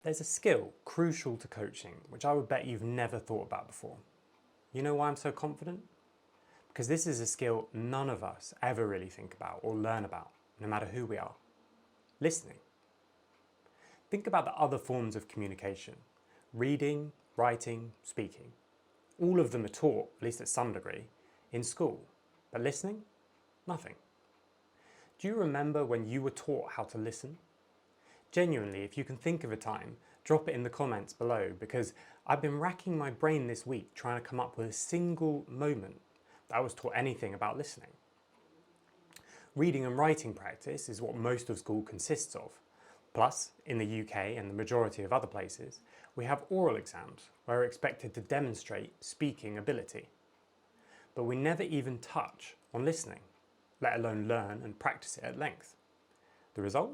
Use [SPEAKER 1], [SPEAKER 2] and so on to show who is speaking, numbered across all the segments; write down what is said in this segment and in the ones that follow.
[SPEAKER 1] There's a skill crucial to coaching, which I would bet you've never thought about before. You know why I'm so confident? Because this is a skill none of us ever really think about or learn about, no matter who we are. Listening. Think about the other forms of communication. Reading, writing, speaking. All of them are taught, at least at some degree, in school. But listening? Nothing. Do you remember when you were taught how to listen? Genuinely, if you can think of a time, drop it in the comments below, because I've been racking my brain this week trying to come up with a single moment that I was taught anything about listening. Reading and writing practice is what most of school consists of. Plus, in the UK and the majority of other places, we have oral exams where we're expected to demonstrate speaking ability. But we never even touch on listening, let alone learn and practice it at length. The result?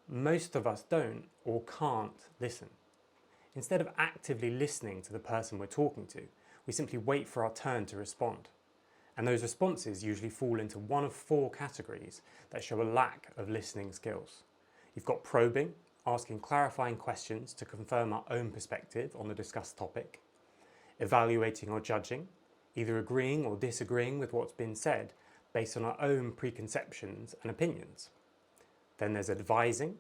[SPEAKER 1] Most of us don't or can't listen. Instead of actively listening to the person we're talking to, we simply wait for our turn to respond. And those responses usually fall into one of four categories that show a lack of listening skills. You've got probing, asking clarifying questions to confirm our own perspective on the discussed topic. Evaluating or judging, either agreeing or disagreeing with what's been said based on our own preconceptions and opinions. Then there's advising,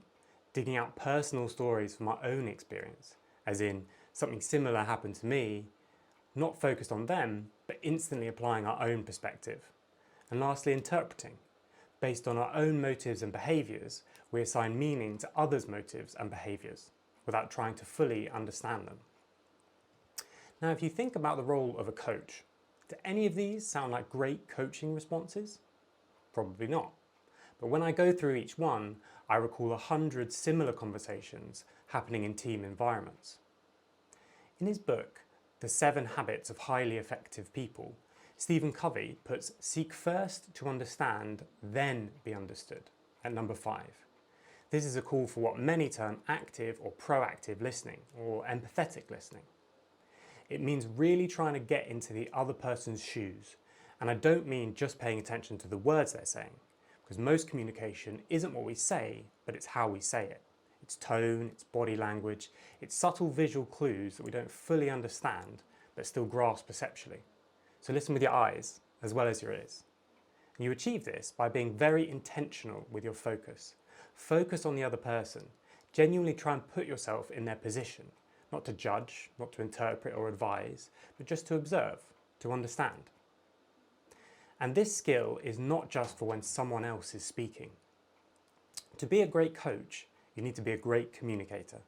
[SPEAKER 1] digging out personal stories from our own experience, as in something similar happened to me, not focused on them, but instantly applying our own perspective. And lastly, interpreting. Based on our own motives and behaviours, we assign meaning to others' motives and behaviours, without trying to fully understand them. Now, if you think about the role of a coach, do any of these sound like great coaching responses? Probably not. But when I go through each one, I recall 100 similar conversations happening in team environments. In his book, The 7 Habits of Highly Effective People, Stephen Covey puts seek first to understand, then be understood at number 5. This is a call for what many term active or proactive listening, or empathetic listening. It means really trying to get into the other person's shoes, and I don't mean just paying attention to the words they're saying, because most communication isn't what we say, but it's how we say it. It's tone, it's body language, it's subtle visual clues that we don't fully understand, but still grasp perceptually. So listen with your eyes, as well as your ears. And you achieve this by being very intentional with your focus. Focus on the other person. Genuinely try and put yourself in their position, not to judge, not to interpret or advise, but just to observe, to understand. And this skill is not just for when someone else is speaking. To be a great coach, you need to be a great communicator.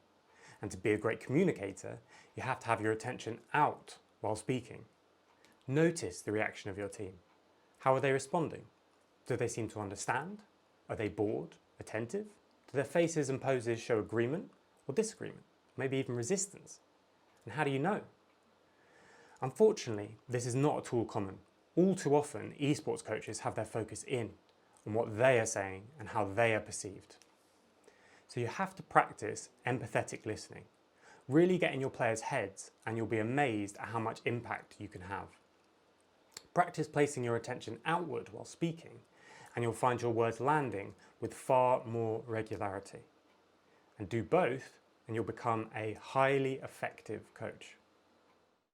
[SPEAKER 1] And to be a great communicator, you have to have your attention out while speaking. Notice the reaction of your team. How are they responding? Do they seem to understand? Are they bored, attentive? Do their faces and poses show agreement or disagreement, maybe even resistance? And how do you know? Unfortunately, this is not at all common. All too often, esports coaches have their focus on what they are saying and how they are perceived. So you have to practice empathetic listening. Really get in your players' heads and you'll be amazed at how much impact you can have. Practice placing your attention outward while speaking and you'll find your words landing with far more regularity. And do both and you'll become a highly effective coach.